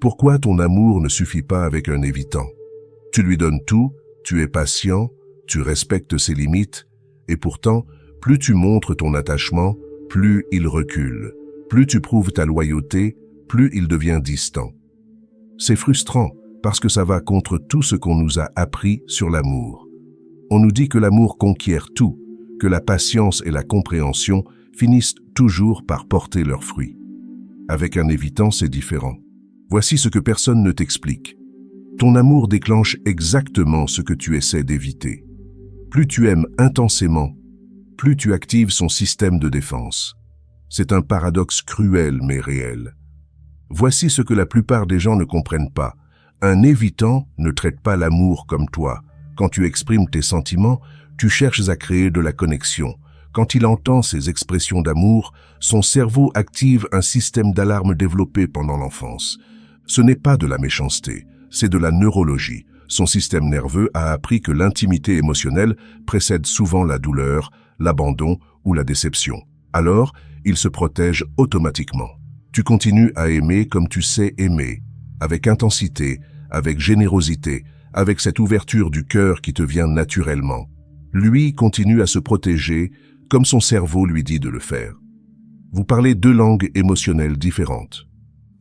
pourquoi ton amour ne suffit pas avec un évitant. Tu lui donnes tout, tu es patient, tu respectes ses limites, et pourtant, plus tu montres ton attachement, plus il recule. Plus tu prouves ta loyauté, plus il devient distant. C'est frustrant parce que ça va contre tout ce qu'on nous a appris sur l'amour. On nous dit que l'amour conquiert tout, que la patience et la compréhension finissent toujours par porter leurs fruits. Avec un évitant, c'est différent. Voici ce que personne ne t'explique. Ton amour déclenche exactement ce que tu essaies d'éviter. Plus tu aimes intensément, plus tu actives son système de défense. C'est un paradoxe cruel mais réel. Voici ce que la plupart des gens ne comprennent pas. Un évitant ne traite pas l'amour comme toi. Quand tu exprimes tes sentiments, tu cherches à créer de la connexion. Quand il entend ces expressions d'amour, son cerveau active un système d'alarme développé pendant l'enfance. Ce n'est pas de la méchanceté, c'est de la neurologie. Son système nerveux a appris que l'intimité émotionnelle précède souvent la douleur, l'abandon ou la déception. Alors, il se protège automatiquement. Tu continues à aimer comme tu sais aimer, avec intensité, avec générosité, avec cette ouverture du cœur qui te vient naturellement. Lui continue à se protéger comme son cerveau lui dit de le faire. Vous parlez deux langues émotionnelles différentes.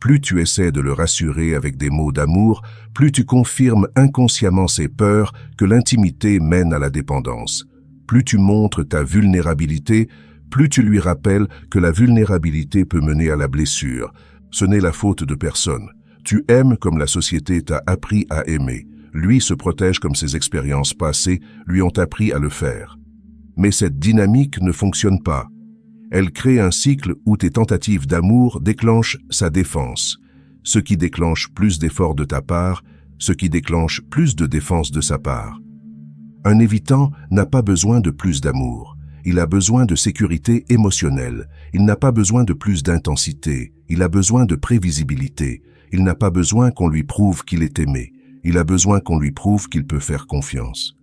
Plus tu essaies de le rassurer avec des mots d'amour, plus tu confirmes inconsciemment ses peurs que l'intimité mène à la dépendance. Plus tu montres ta vulnérabilité, plus tu lui rappelles que la vulnérabilité peut mener à la blessure. Ce n'est la faute de personne. Tu aimes comme la société t'a appris à aimer. Lui se protège comme ses expériences passées lui ont appris à le faire. Mais cette dynamique ne fonctionne pas. Elle crée un cycle où tes tentatives d'amour déclenchent sa défense, ce qui déclenche plus d'efforts de ta part, ce qui déclenche plus de défense de sa part. Un évitant n'a pas besoin de plus d'amour. Il a besoin de sécurité émotionnelle. Il n'a pas besoin de plus d'intensité. Il a besoin de prévisibilité. Il n'a pas besoin qu'on lui prouve qu'il est aimé. Il a besoin qu'on lui prouve qu'il peut faire confiance.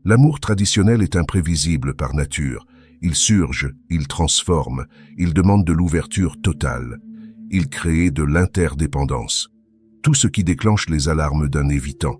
L'amour traditionnel est imprévisible par nature. Il surge, il transforme, il demande de l'ouverture totale. Il crée de l'interdépendance. Tout ce qui déclenche les alarmes d'un évitant.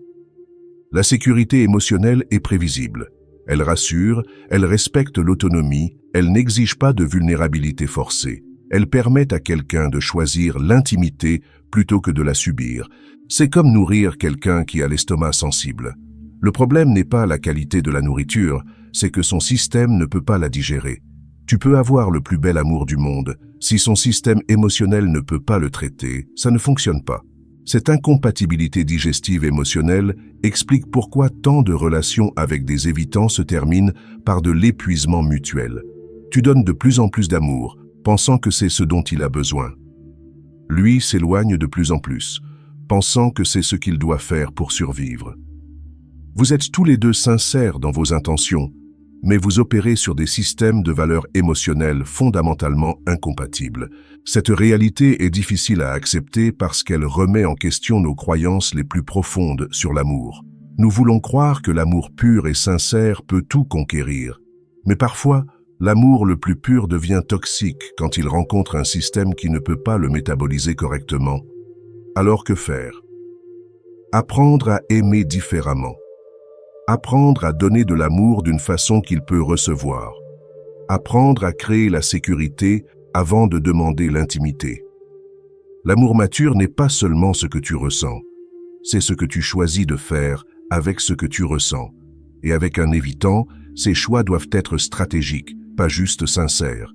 La sécurité émotionnelle est prévisible. Elle rassure, elle respecte l'autonomie, elle n'exige pas de vulnérabilité forcée. Elle permet à quelqu'un de choisir l'intimité plutôt que de la subir. C'est comme nourrir quelqu'un qui a l'estomac sensible. Le problème n'est pas la qualité de la nourriture, c'est que son système ne peut pas la digérer. Tu peux avoir le plus bel amour du monde. Si son système émotionnel ne peut pas le traiter, ça ne fonctionne pas. Cette incompatibilité digestive émotionnelle explique pourquoi tant de relations avec des évitants se terminent par de l'épuisement mutuel. Tu donnes de plus en plus d'amour, pensant que c'est ce dont il a besoin. Lui s'éloigne de plus en plus, pensant que c'est ce qu'il doit faire pour survivre. Vous êtes tous les deux sincères dans vos intentions, mais vous opérez sur des systèmes de valeurs émotionnelles fondamentalement incompatibles. Cette réalité est difficile à accepter parce qu'elle remet en question nos croyances les plus profondes sur l'amour. Nous voulons croire que l'amour pur et sincère peut tout conquérir. Mais parfois, l'amour le plus pur devient toxique quand il rencontre un système qui ne peut pas le métaboliser correctement. Alors que faire? Apprendre à aimer différemment. Apprendre à donner de l'amour d'une façon qu'il peut recevoir. Apprendre à créer la sécurité avant de demander l'intimité. L'amour mature n'est pas seulement ce que tu ressens, c'est ce que tu choisis de faire avec ce que tu ressens. Et avec un évitant, ces choix doivent être stratégiques, pas juste sincères.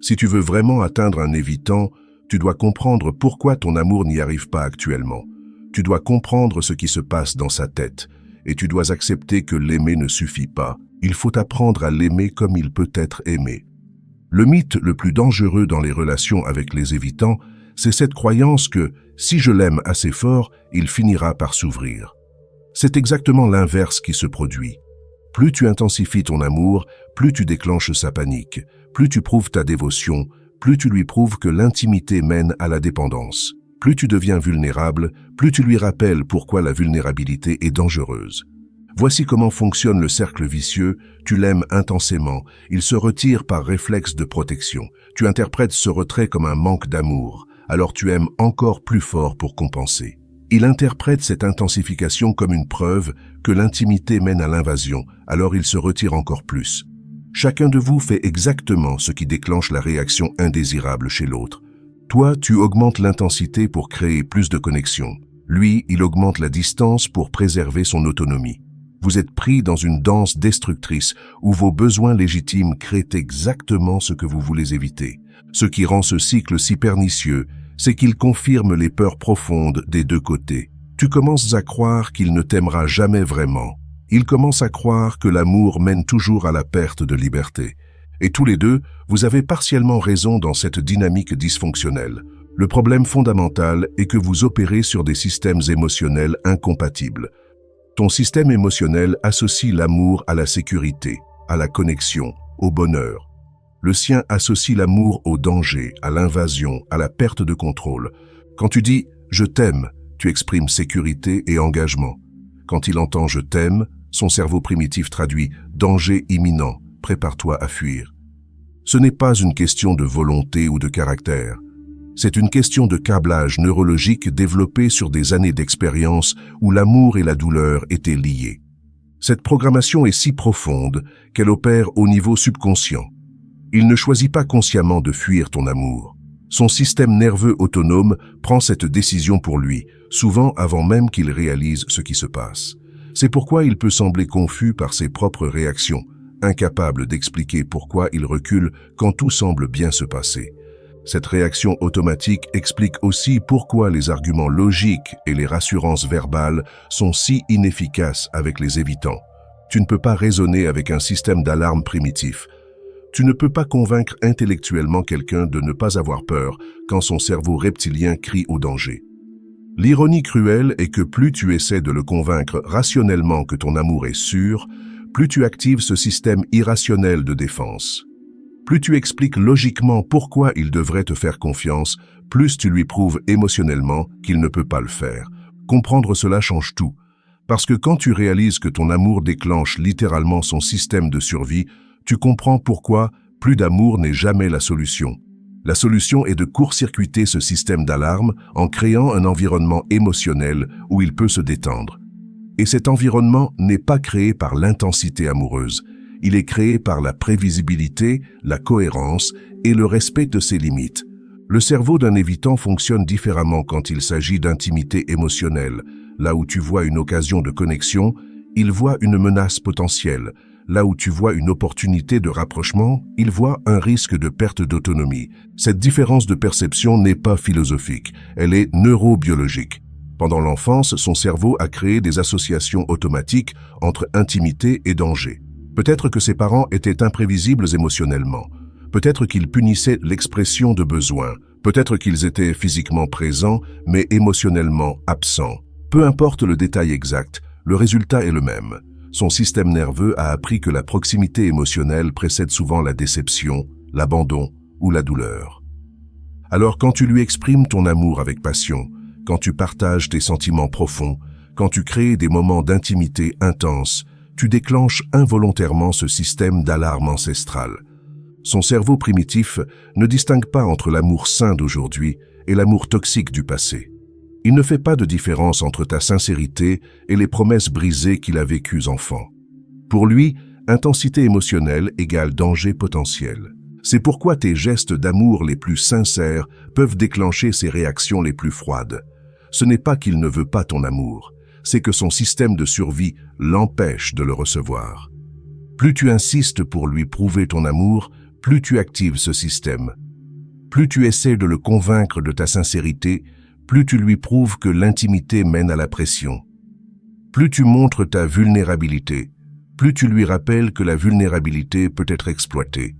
Si tu veux vraiment atteindre un évitant, tu dois comprendre pourquoi ton amour n'y arrive pas actuellement. Tu dois comprendre ce qui se passe dans sa tête. Et tu dois accepter que l'aimer ne suffit pas. Il faut apprendre à l'aimer comme il peut être aimé. Le mythe le plus dangereux dans les relations avec les évitants, c'est cette croyance que, si je l'aime assez fort, il finira par s'ouvrir. C'est exactement l'inverse qui se produit. Plus tu intensifies ton amour, plus tu déclenches sa panique. Plus tu prouves ta dévotion, plus tu lui prouves que l'intimité mène à la dépendance. Plus tu deviens vulnérable, plus tu lui rappelles pourquoi la vulnérabilité est dangereuse. Voici comment fonctionne le cercle vicieux. Tu l'aimes intensément, il se retire par réflexe de protection. Tu interprètes ce retrait comme un manque d'amour. alors tu aimes encore plus fort pour compenser. Il interprète cette intensification comme une preuve que l'intimité mène à l'invasion, alors il se retire encore plus. Chacun de vous fait exactement ce qui déclenche la réaction indésirable chez l'autre. Toi, tu augmentes l'intensité pour créer plus de connexion. Lui, il augmente la distance pour préserver son autonomie. Vous êtes pris dans une danse destructrice où vos besoins légitimes créent exactement ce que vous voulez éviter. Ce qui rend ce cycle si pernicieux, c'est qu'il confirme les peurs profondes des deux côtés. Tu commences à croire qu'il ne t'aimera jamais vraiment. Il commence à croire que l'amour mène toujours à la perte de liberté. Et tous les deux, vous avez partiellement raison dans cette dynamique dysfonctionnelle. Le problème fondamental est que vous opérez sur des systèmes émotionnels incompatibles. Ton système émotionnel associe l'amour à la sécurité, à la connexion, au bonheur. Le sien associe l'amour au danger, à l'invasion, à la perte de contrôle. Quand tu dis « je t'aime », tu exprimes sécurité et engagement. Quand il entend « je t'aime », son cerveau primitif traduit « danger imminent, prépare-toi à fuir ». Ce n'est pas une question de volonté ou de caractère. C'est une question de câblage neurologique développé sur des années d'expérience où l'amour et la douleur étaient liés. Cette programmation est si profonde qu'elle opère au niveau subconscient. Il ne choisit pas consciemment de fuir ton amour. Son système nerveux autonome prend cette décision pour lui, souvent avant même qu'il réalise ce qui se passe. C'est pourquoi il peut sembler confus par ses propres réactions, incapable d'expliquer pourquoi il recule quand tout semble bien se passer. Cette réaction automatique explique aussi pourquoi les arguments logiques et les rassurances verbales sont si inefficaces avec les évitants. Tu ne peux pas raisonner avec un système d'alarme primitif. Tu ne peux pas convaincre intellectuellement quelqu'un de ne pas avoir peur quand son cerveau reptilien crie au danger. L'ironie cruelle est que plus tu essaies de le convaincre rationnellement que ton amour est sûr, plus tu actives ce système irrationnel de défense. Plus tu expliques logiquement pourquoi il devrait te faire confiance, plus tu lui prouves émotionnellement qu'il ne peut pas le faire. Comprendre cela change tout. Parce que quand tu réalises que ton amour déclenche littéralement son système de survie, tu comprends pourquoi plus d'amour n'est jamais la solution. La solution est de court-circuiter ce système d'alarme en créant un environnement émotionnel où il peut se détendre. Et cet environnement n'est pas créé par l'intensité amoureuse. Il est créé par la prévisibilité, la cohérence et le respect de ses limites. Le cerveau d'un évitant fonctionne différemment quand il s'agit d'intimité émotionnelle. Là où tu vois une occasion de connexion, il voit une menace potentielle. Là où tu vois une opportunité de rapprochement, il voit un risque de perte d'autonomie. Cette différence de perception n'est pas philosophique, elle est neurobiologique. Pendant l'enfance, son cerveau a créé des associations automatiques entre intimité et danger. Peut-être que ses parents étaient imprévisibles émotionnellement. Peut-être qu'ils punissaient l'expression de besoin. Peut-être qu'ils étaient physiquement présents, mais émotionnellement absents. Peu importe le détail exact, le résultat est le même. Son système nerveux a appris que la proximité émotionnelle précède souvent la déception, l'abandon ou la douleur. Alors quand tu lui exprimes ton amour avec passion, quand tu partages tes sentiments profonds, quand tu crées des moments d'intimité intense, tu déclenches involontairement ce système d'alarme ancestrale. Son cerveau primitif ne distingue pas entre l'amour sain d'aujourd'hui et l'amour toxique du passé. Il ne fait pas de différence entre ta sincérité et les promesses brisées qu'il a vécues enfant. Pour lui, intensité émotionnelle égale danger potentiel. C'est pourquoi tes gestes d'amour les plus sincères peuvent déclencher ses réactions les plus froides. Ce n'est pas qu'il ne veut pas ton amour, c'est que son système de survie l'empêche de le recevoir. Plus tu insistes pour lui prouver ton amour, plus tu actives ce système. Plus tu essaies de le convaincre de ta sincérité, plus tu lui prouves que l'intimité mène à la pression. Plus tu montres ta vulnérabilité, plus tu lui rappelles que la vulnérabilité peut être exploitée.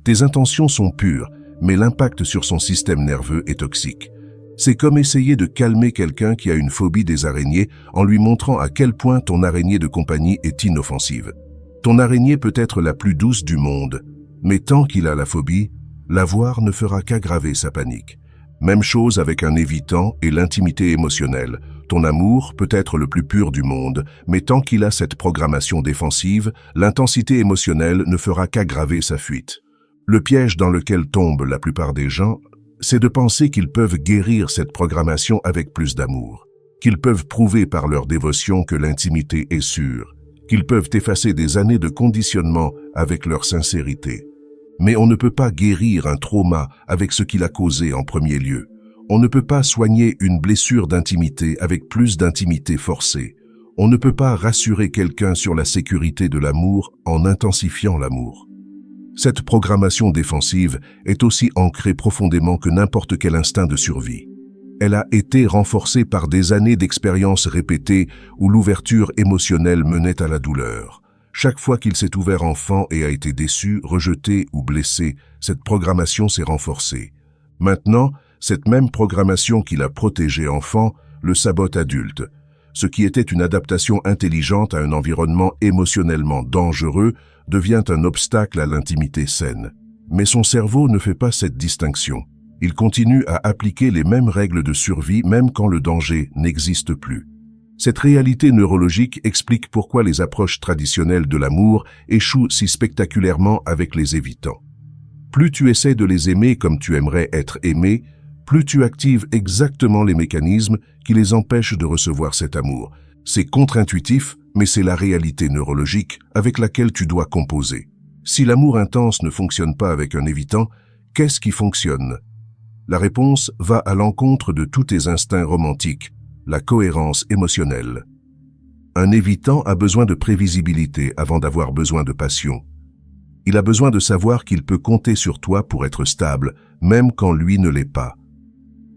Tes intentions sont pures, mais l'impact sur son système nerveux est toxique. C'est comme essayer de calmer quelqu'un qui a une phobie des araignées en lui montrant à quel point ton araignée de compagnie est inoffensive. Ton araignée peut être la plus douce du monde, mais tant qu'il a la phobie, la voir ne fera qu'aggraver sa panique. Même chose avec un évitant et l'intimité émotionnelle. Ton amour peut être le plus pur du monde, mais tant qu'il a cette programmation défensive, l'intensité émotionnelle ne fera qu'aggraver sa fuite. Le piège dans lequel tombent la plupart des gens c'est de penser qu'ils peuvent guérir cette programmation avec plus d'amour, qu'ils peuvent prouver par leur dévotion que l'intimité est sûre, qu'ils peuvent effacer des années de conditionnement avec leur sincérité. Mais on ne peut pas guérir un trauma avec ce qu'il a causé en premier lieu. On ne peut pas soigner une blessure d'intimité avec plus d'intimité forcée. On ne peut pas rassurer quelqu'un sur la sécurité de l'amour en intensifiant l'amour. Cette programmation défensive est aussi ancrée profondément que n'importe quel instinct de survie. Elle a été renforcée par des années d'expériences répétées où l'ouverture émotionnelle menait à la douleur. Chaque fois qu'il s'est ouvert enfant et a été déçu, rejeté ou blessé, cette programmation s'est renforcée. Maintenant, cette même programmation qui l'a protégé enfant le sabote adulte. Ce qui était une adaptation intelligente à un environnement émotionnellement dangereux devient un obstacle à l'intimité saine. Mais son cerveau ne fait pas cette distinction. Il continue à appliquer les mêmes règles de survie même quand le danger n'existe plus. Cette réalité neurologique explique pourquoi les approches traditionnelles de l'amour échouent si spectaculairement avec les évitants. Plus tu essaies de les aimer comme tu aimerais être aimé, plus tu actives exactement les mécanismes qui les empêchent de recevoir cet amour. C'est contre-intuitif, mais c'est la réalité neurologique avec laquelle tu dois composer. Si l'amour intense ne fonctionne pas avec un évitant, qu'est-ce qui fonctionne? La réponse va à l'encontre de tous tes instincts romantiques, la cohérence émotionnelle. Un évitant a besoin de prévisibilité avant d'avoir besoin de passion. Il a besoin de savoir qu'il peut compter sur toi pour être stable, même quand lui ne l'est pas.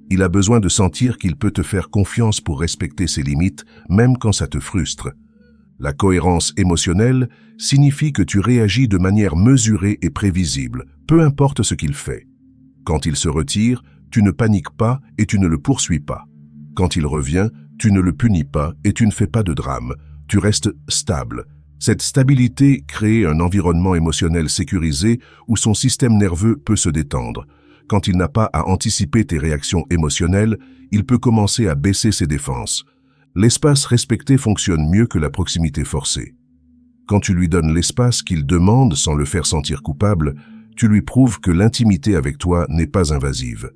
Il a besoin de sentir qu'il peut te faire confiance pour respecter ses limites, même quand ça te frustre. La cohérence émotionnelle signifie que tu réagis de manière mesurée et prévisible, peu importe ce qu'il fait. Quand il se retire, tu ne paniques pas et tu ne le poursuis pas. Quand il revient, tu ne le punis pas et tu ne fais pas de drame. Tu restes stable. Cette stabilité crée un environnement émotionnel sécurisé où son système nerveux peut se détendre. Quand il n'a pas à anticiper tes réactions émotionnelles, il peut commencer à baisser ses défenses. L'espace respecté fonctionne mieux que la proximité forcée. Quand tu lui donnes l'espace qu'il demande sans le faire sentir coupable, tu lui prouves que l'intimité avec toi n'est pas invasive.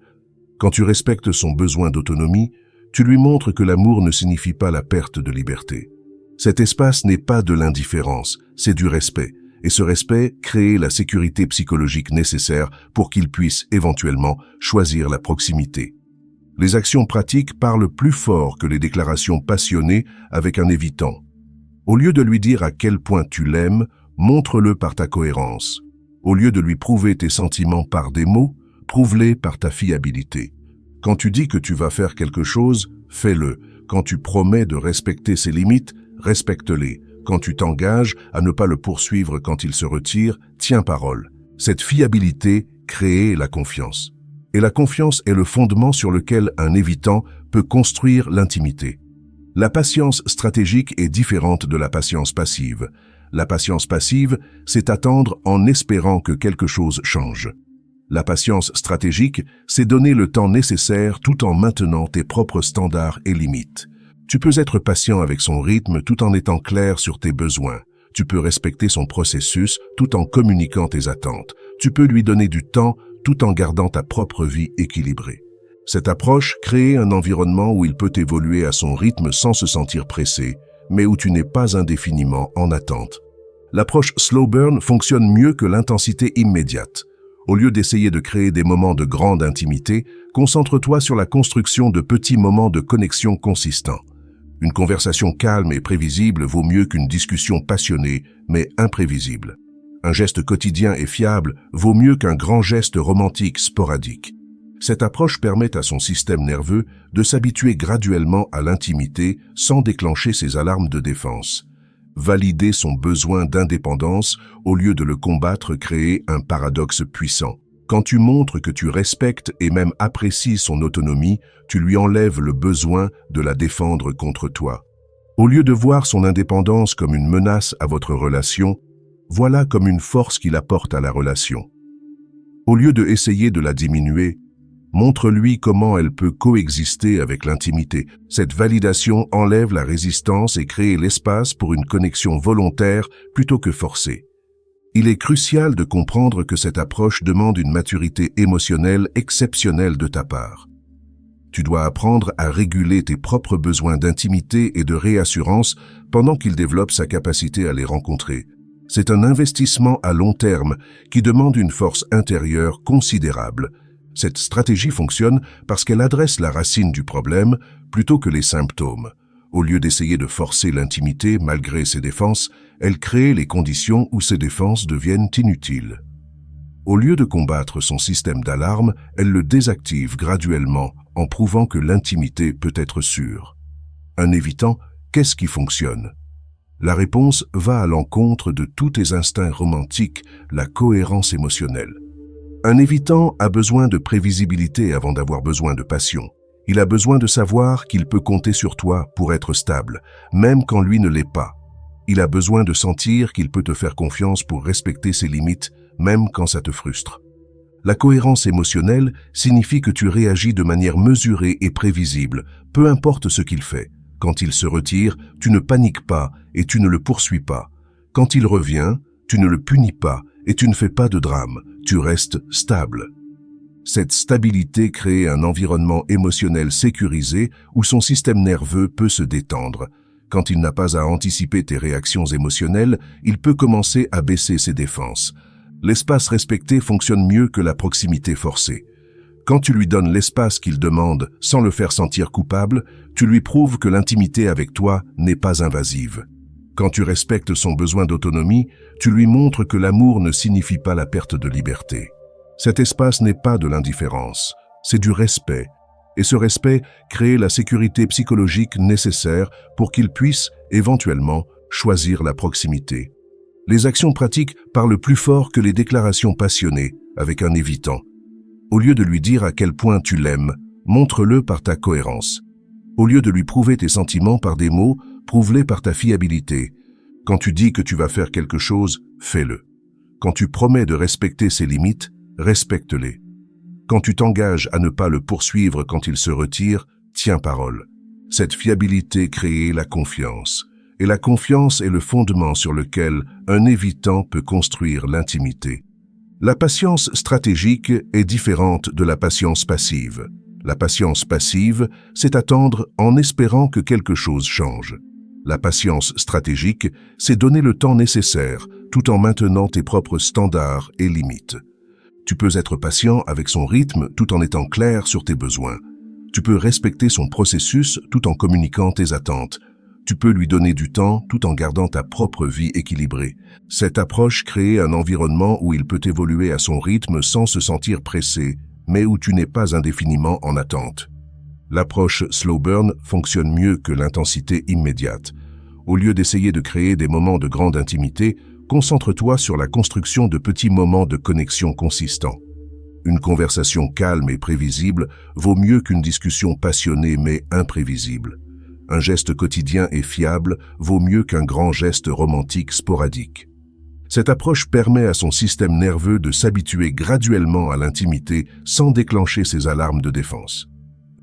Quand tu respectes son besoin d'autonomie, tu lui montres que l'amour ne signifie pas la perte de liberté. Cet espace n'est pas de l'indifférence, c'est du respect. Et ce respect crée la sécurité psychologique nécessaire pour qu'il puisse éventuellement choisir la proximité. Les actions pratiques parlent plus fort que les déclarations passionnées avec un évitant. Au lieu de lui dire à quel point tu l'aimes, montre-le par ta cohérence. Au lieu de lui prouver tes sentiments par des mots, prouve-les par ta fiabilité. Quand tu dis que tu vas faire quelque chose, fais-le. Quand tu promets de respecter ses limites, respecte-les. Quand tu t'engages à ne pas le poursuivre quand il se retire, tiens parole. Cette fiabilité crée la confiance. Et la confiance est le fondement sur lequel un évitant peut construire l'intimité. La patience stratégique est différente de la patience passive. La patience passive, c'est attendre en espérant que quelque chose change. La patience stratégique, c'est donner le temps nécessaire tout en maintenant tes propres standards et limites. Tu peux être patient avec son rythme tout en étant clair sur tes besoins. Tu peux respecter son processus tout en communiquant tes attentes. Tu peux lui donner du temps tout en gardant ta propre vie équilibrée. Cette approche crée un environnement où il peut évoluer à son rythme sans se sentir pressé, mais où tu n'es pas indéfiniment en attente. L'approche slow burn fonctionne mieux que l'intensité immédiate. Au lieu d'essayer de créer des moments de grande intimité, concentre-toi sur la construction de petits moments de connexion consistants. Une conversation calme et prévisible vaut mieux qu'une discussion passionnée, mais imprévisible. Un geste quotidien et fiable vaut mieux qu'un grand geste romantique sporadique. Cette approche permet à son système nerveux de s'habituer graduellement à l'intimité sans déclencher ses alarmes de défense. Valider son besoin d'indépendance au lieu de le combattre crée un paradoxe puissant. Quand tu montres que tu respectes et même apprécies son autonomie, tu lui enlèves le besoin de la défendre contre toi. Au lieu de voir son indépendance comme une menace à votre relation, voilà comme une force qu'il apporte à la relation. Au lieu de essayer de la diminuer, montre-lui comment elle peut coexister avec l'intimité. Cette validation enlève la résistance et crée l'espace pour une connexion volontaire plutôt que forcée. Il est crucial de comprendre que cette approche demande une maturité émotionnelle exceptionnelle de ta part. Tu dois apprendre à réguler tes propres besoins d'intimité et de réassurance pendant qu'il développe sa capacité à les rencontrer. C'est un investissement à long terme qui demande une force intérieure considérable. Cette stratégie fonctionne parce qu'elle adresse la racine du problème plutôt que les symptômes. Au lieu d'essayer de forcer l'intimité malgré ses défenses, elle crée les conditions où ces défenses deviennent inutiles. Au lieu de combattre son système d'alarme, elle le désactive graduellement en prouvant que l'intimité peut être sûre. Un évitant, qu'est-ce qui fonctionne? La réponse va à l'encontre de tous tes instincts romantiques, la cohérence émotionnelle. Un évitant a besoin de prévisibilité avant d'avoir besoin de passion. Il a besoin de savoir qu'il peut compter sur toi pour être stable, même quand lui ne l'est pas. Il a besoin de sentir qu'il peut te faire confiance pour respecter ses limites, même quand ça te frustre. La cohérence émotionnelle signifie que tu réagis de manière mesurée et prévisible, peu importe ce qu'il fait. Quand il se retire, tu ne paniques pas et tu ne le poursuis pas. Quand il revient, tu ne le punis pas et tu ne fais pas de drame, tu restes stable. Cette stabilité crée un environnement émotionnel sécurisé où son système nerveux peut se détendre. Quand il n'a pas à anticiper tes réactions émotionnelles, il peut commencer à baisser ses défenses. L'espace respecté fonctionne mieux que la proximité forcée. Quand tu lui donnes l'espace qu'il demande sans le faire sentir coupable, tu lui prouves que l'intimité avec toi n'est pas invasive. Quand tu respectes son besoin d'autonomie, tu lui montres que l'amour ne signifie pas la perte de liberté. Cet espace n'est pas de l'indifférence, c'est du respect. Et ce respect crée la sécurité psychologique nécessaire pour qu'il puisse, éventuellement, choisir la proximité. Les actions pratiques parlent plus fort que les déclarations passionnées avec un évitant. Au lieu de lui dire à quel point tu l'aimes, montre-le par ta cohérence. Au lieu de lui prouver tes sentiments par des mots, prouve-les par ta fiabilité. Quand tu dis que tu vas faire quelque chose, fais-le. Quand tu promets de respecter ses limites, respecte-les. Quand tu t'engages à ne pas le poursuivre quand il se retire, tiens parole. Cette fiabilité crée la confiance. Et la confiance est le fondement sur lequel un évitant peut construire l'intimité. La patience stratégique est différente de la patience passive. La patience passive, c'est attendre en espérant que quelque chose change. La patience stratégique, c'est donner le temps nécessaire tout en maintenant tes propres standards et limites. Tu peux être patient avec son rythme tout en étant clair sur tes besoins. Tu peux respecter son processus tout en communiquant tes attentes. Tu peux lui donner du temps tout en gardant ta propre vie équilibrée. Cette approche crée un environnement où il peut évoluer à son rythme sans se sentir pressé, mais où tu n'es pas indéfiniment en attente. L'approche slow burn fonctionne mieux que l'intensité immédiate. Au lieu d'essayer de créer des moments de grande intimité, concentre-toi sur la construction de petits moments de connexion consistants. Une conversation calme et prévisible vaut mieux qu'une discussion passionnée mais imprévisible. Un geste quotidien et fiable vaut mieux qu'un grand geste romantique sporadique. Cette approche permet à son système nerveux de s'habituer graduellement à l'intimité sans déclencher ses alarmes de défense.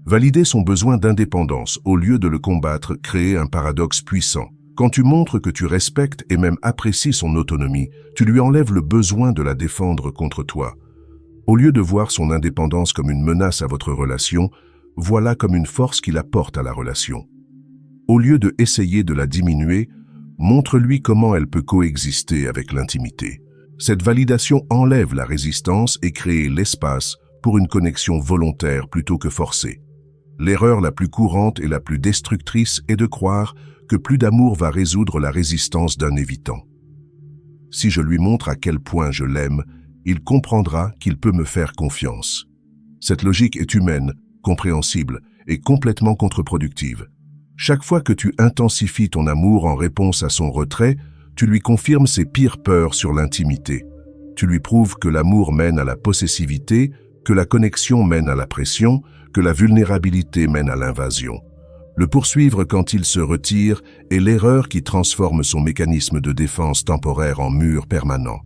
Valider son besoin d'indépendance au lieu de le combattre crée un paradoxe puissant. Quand tu montres que tu respectes et même apprécies son autonomie, tu lui enlèves le besoin de la défendre contre toi. Au lieu de voir son indépendance comme une menace à votre relation, vois-la comme une force qu'il apporte à la relation. Au lieu de essayer de la diminuer, montre-lui comment elle peut coexister avec l'intimité. Cette validation enlève la résistance et crée l'espace pour une connexion volontaire plutôt que forcée. L'erreur la plus courante et la plus destructrice est de croire que plus d'amour va résoudre la résistance d'un évitant. Si je lui montre à quel point je l'aime, il comprendra qu'il peut me faire confiance. Cette logique est humaine, compréhensible et complètement contre-productive. Chaque fois que tu intensifies ton amour en réponse à son retrait, tu lui confirmes ses pires peurs sur l'intimité. Tu lui prouves que l'amour mène à la possessivité, que la connexion mène à la pression, que la vulnérabilité mène à l'invasion. Le poursuivre quand il se retire est l'erreur qui transforme son mécanisme de défense temporaire en mur permanent.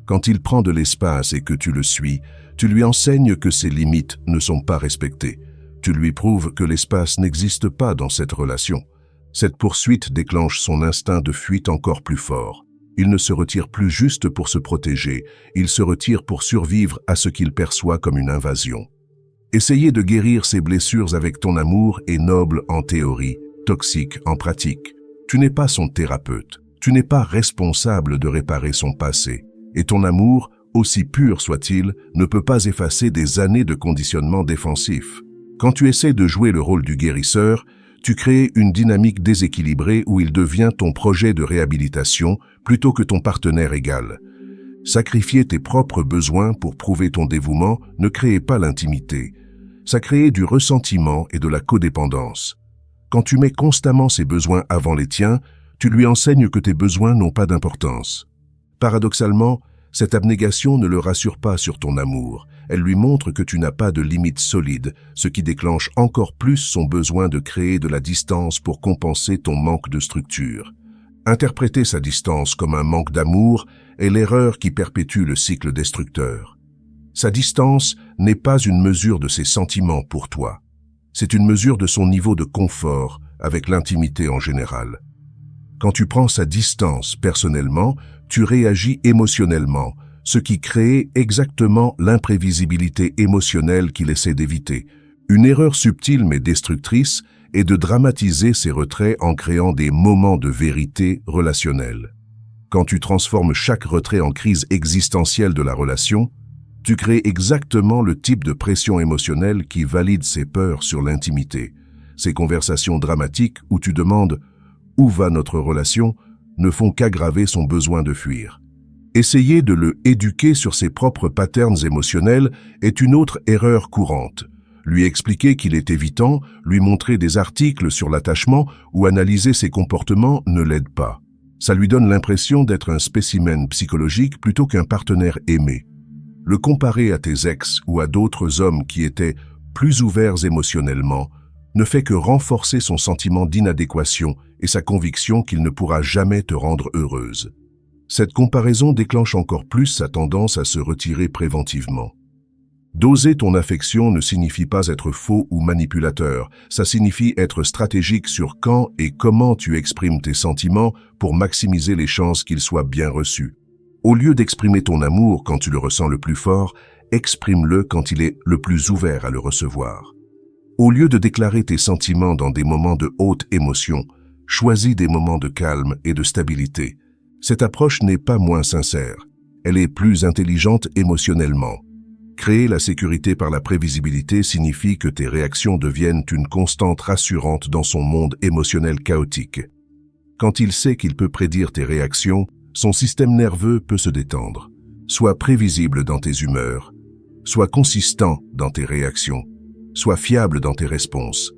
Quand il prend de l'espace et que tu le suis, tu lui enseignes que ses limites ne sont pas respectées. Tu lui prouves que l'espace n'existe pas dans cette relation. Cette poursuite déclenche son instinct de fuite encore plus fort. Il ne se retire plus juste pour se protéger, il se retire pour survivre à ce qu'il perçoit comme une invasion. Essayer de guérir ses blessures avec ton amour est noble en théorie, toxique en pratique. Tu n'es pas son thérapeute, tu n'es pas responsable de réparer son passé. Et ton amour, aussi pur soit-il, ne peut pas effacer des années de conditionnement défensif. Quand tu essaies de jouer le rôle du guérisseur, tu crées une dynamique déséquilibrée où il devient ton projet de réhabilitation plutôt que ton partenaire égal. Sacrifier tes propres besoins pour prouver ton dévouement ne crée pas l'intimité. Ça crée du ressentiment et de la codépendance. Quand tu mets constamment ses besoins avant les tiens, tu lui enseignes que tes besoins n'ont pas d'importance. Paradoxalement, cette abnégation ne le rassure pas sur ton amour. Elle lui montre que tu n'as pas de limites solides, ce qui déclenche encore plus son besoin de créer de la distance pour compenser ton manque de structure. Interpréter sa distance comme un manque d'amour est l'erreur qui perpétue le cycle destructeur. Sa distance n'est pas une mesure de ses sentiments pour toi. C'est une mesure de son niveau de confort avec l'intimité en général. Quand tu prends sa distance personnellement, tu réagis émotionnellement, ce qui crée exactement l'imprévisibilité émotionnelle qu'il essaie d'éviter. Une erreur subtile mais destructrice est de dramatiser ces retraits en créant des moments de vérité relationnelle. Quand tu transformes chaque retrait en crise existentielle de la relation, tu crées exactement le type de pression émotionnelle qui valide ses peurs sur l'intimité. Ces conversations dramatiques où tu demandes « Où va notre relation ?» ne font qu'aggraver son besoin de fuir. Essayer de le éduquer sur ses propres patterns émotionnels est une autre erreur courante. Lui expliquer qu'il est évitant, lui montrer des articles sur l'attachement ou analyser ses comportements ne l'aide pas. Ça lui donne l'impression d'être un spécimen psychologique plutôt qu'un partenaire aimé. Le comparer à tes ex ou à d'autres hommes qui étaient plus ouverts émotionnellement ne fait que renforcer son sentiment d'inadéquation et sa conviction qu'il ne pourra jamais te rendre heureuse. Cette comparaison déclenche encore plus sa tendance à se retirer préventivement. Doser ton affection ne signifie pas être faux ou manipulateur, ça signifie être stratégique sur quand et comment tu exprimes tes sentiments pour maximiser les chances qu'ils soient bien reçus. Au lieu d'exprimer ton amour quand tu le ressens le plus fort, exprime-le quand il est le plus ouvert à le recevoir. Au lieu de déclarer tes sentiments dans des moments de haute émotion, choisis des moments de calme et de stabilité. Cette approche n'est pas moins sincère, elle est plus intelligente émotionnellement. Créer la sécurité par la prévisibilité signifie que tes réactions deviennent une constante rassurante dans son monde émotionnel chaotique. Quand il sait qu'il peut prédire tes réactions, son système nerveux peut se détendre. Sois prévisible dans tes humeurs, sois consistant dans tes réactions, sois fiable dans tes réponses.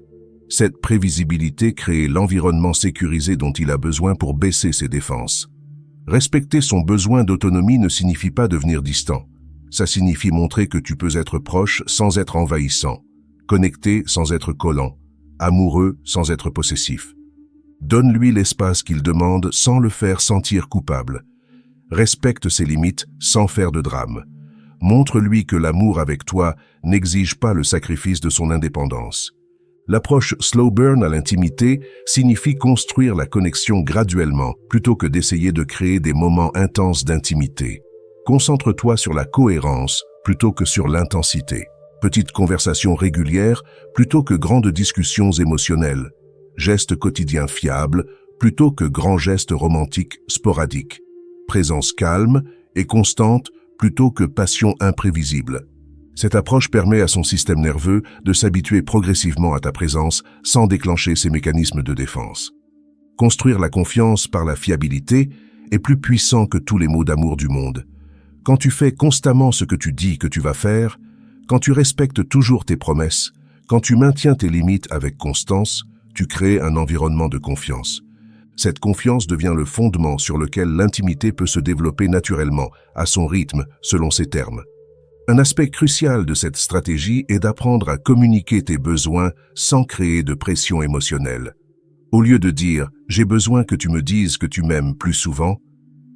Cette prévisibilité crée l'environnement sécurisé dont il a besoin pour baisser ses défenses. Respecter son besoin d'autonomie ne signifie pas devenir distant. Ça signifie montrer que tu peux être proche sans être envahissant, connecté sans être collant, amoureux sans être possessif. Donne-lui l'espace qu'il demande sans le faire sentir coupable. Respecte ses limites sans faire de drame. Montre-lui que l'amour avec toi n'exige pas le sacrifice de son indépendance. L'approche slow burn à l'intimité signifie construire la connexion graduellement plutôt que d'essayer de créer des moments intenses d'intimité. Concentre-toi sur la cohérence plutôt que sur l'intensité. Petites conversations régulières plutôt que grandes discussions émotionnelles. Gestes quotidiens fiables plutôt que grands gestes romantiques sporadiques. Présence calme et constante plutôt que passion imprévisible. Cette approche permet à son système nerveux de s'habituer progressivement à ta présence sans déclencher ses mécanismes de défense. Construire la confiance par la fiabilité est plus puissant que tous les mots d'amour du monde. Quand tu fais constamment ce que tu dis que tu vas faire, quand tu respectes toujours tes promesses, quand tu maintiens tes limites avec constance, tu crées un environnement de confiance. Cette confiance devient le fondement sur lequel l'intimité peut se développer naturellement, à son rythme, selon ses termes. Un aspect crucial de cette stratégie est d'apprendre à communiquer tes besoins sans créer de pression émotionnelle. Au lieu de dire « j'ai besoin que tu me dises que tu m'aimes plus souvent »,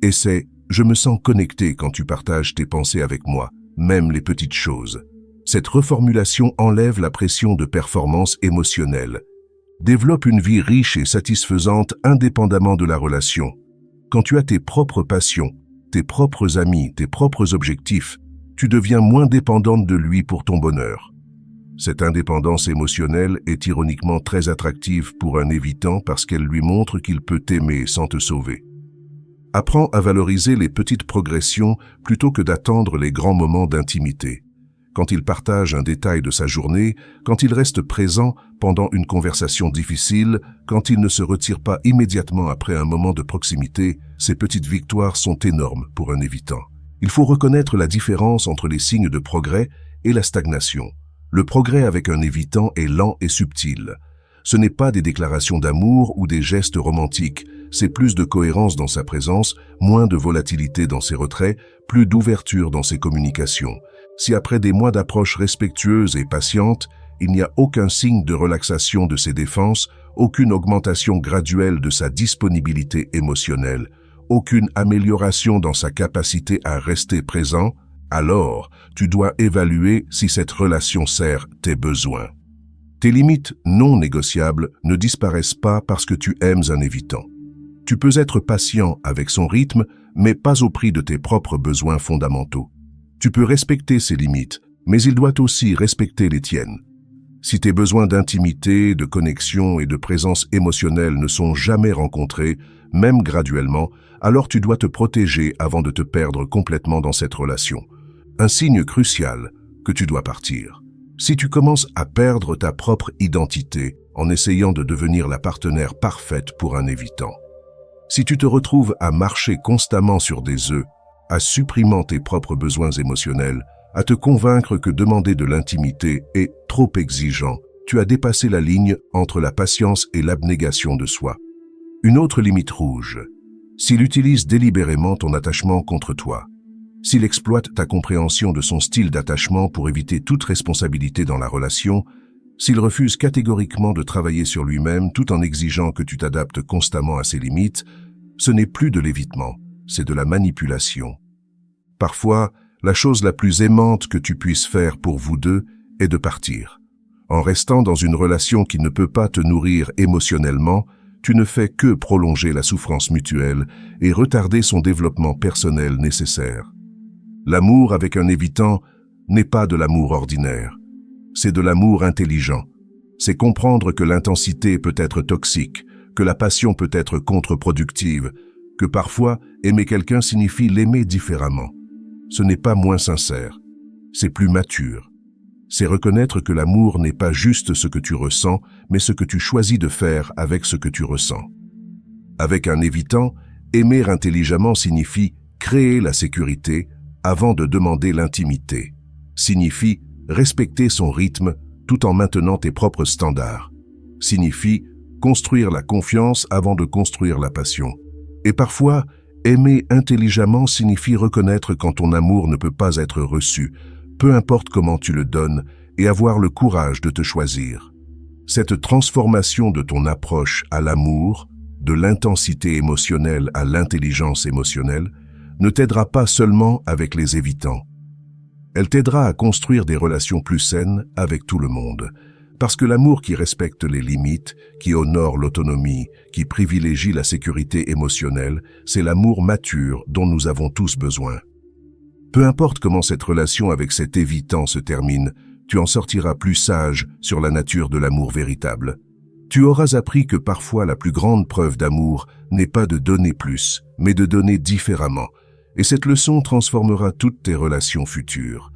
essaie « je me sens connecté quand tu partages tes pensées avec moi, même les petites choses ». Cette reformulation enlève la pression de performance émotionnelle. Développe une vie riche et satisfaisante indépendamment de la relation. Quand tu as tes propres passions, tes propres amis, tes propres objectifs, tu deviens moins dépendante de lui pour ton bonheur. Cette indépendance émotionnelle est ironiquement très attractive pour un évitant parce qu'elle lui montre qu'il peut t'aimer sans te sauver. Apprends à valoriser les petites progressions plutôt que d'attendre les grands moments d'intimité. Quand il partage un détail de sa journée, quand il reste présent pendant une conversation difficile, quand il ne se retire pas immédiatement après un moment de proximité, ces petites victoires sont énormes pour un évitant. Il faut reconnaître la différence entre les signes de progrès et la stagnation. Le progrès avec un évitant est lent et subtil. Ce n'est pas des déclarations d'amour ou des gestes romantiques, c'est plus de cohérence dans sa présence, moins de volatilité dans ses retraits, plus d'ouverture dans ses communications. Si après des mois d'approche respectueuse et patiente, il n'y a aucun signe de relaxation de ses défenses, aucune augmentation graduelle de sa disponibilité émotionnelle, aucune amélioration dans sa capacité à rester présent, alors tu dois évaluer si cette relation sert tes besoins. Tes limites non négociables ne disparaissent pas parce que tu aimes un évitant. Tu peux être patient avec son rythme, mais pas au prix de tes propres besoins fondamentaux. Tu peux respecter ses limites, mais il doit aussi respecter les tiennes. Si tes besoins d'intimité, de connexion et de présence émotionnelle ne sont jamais rencontrés, même graduellement, alors tu dois te protéger avant de te perdre complètement dans cette relation. Un signe crucial que tu dois partir. Si tu commences à perdre ta propre identité en essayant de devenir la partenaire parfaite pour un évitant. Si tu te retrouves à marcher constamment sur des œufs, à supprimant tes propres besoins émotionnels, à te convaincre que demander de l'intimité est trop exigeant, tu as dépassé la ligne entre la patience et l'abnégation de soi. Une autre limite rouge. S'il utilise délibérément ton attachement contre toi, s'il exploite ta compréhension de son style d'attachement pour éviter toute responsabilité dans la relation, s'il refuse catégoriquement de travailler sur lui-même tout en exigeant que tu t'adaptes constamment à ses limites, ce n'est plus de l'évitement, c'est de la manipulation. Parfois, la chose la plus aimante que tu puisses faire pour vous deux est de partir. En restant dans une relation qui ne peut pas te nourrir émotionnellement, tu ne fais que prolonger la souffrance mutuelle et retarder son développement personnel nécessaire. L'amour avec un évitant n'est pas de l'amour ordinaire, c'est de l'amour intelligent. C'est comprendre que l'intensité peut être toxique, que la passion peut être contre-productive, que parfois aimer quelqu'un signifie l'aimer différemment. Ce n'est pas moins sincère, c'est plus mature. C'est reconnaître que l'amour n'est pas juste ce que tu ressens, mais ce que tu choisis de faire avec ce que tu ressens. Avec un évitant, aimer intelligemment signifie créer la sécurité avant de demander l'intimité. Signifie respecter son rythme tout en maintenant tes propres standards. Signifie construire la confiance avant de construire la passion. Et parfois, aimer intelligemment signifie reconnaître quand ton amour ne peut pas être reçu, peu importe comment tu le donnes, et avoir le courage de te choisir. Cette transformation de ton approche à l'amour, de l'intensité émotionnelle à l'intelligence émotionnelle, ne t'aidera pas seulement avec les évitants. Elle t'aidera à construire des relations plus saines avec tout le monde. Parce que l'amour qui respecte les limites, qui honore l'autonomie, qui privilégie la sécurité émotionnelle, c'est l'amour mature dont nous avons tous besoin. Peu importe comment cette relation avec cet évitant se termine, tu en sortiras plus sage sur la nature de l'amour véritable. Tu auras appris que parfois la plus grande preuve d'amour n'est pas de donner plus, mais de donner différemment. Et cette leçon transformera toutes tes relations futures.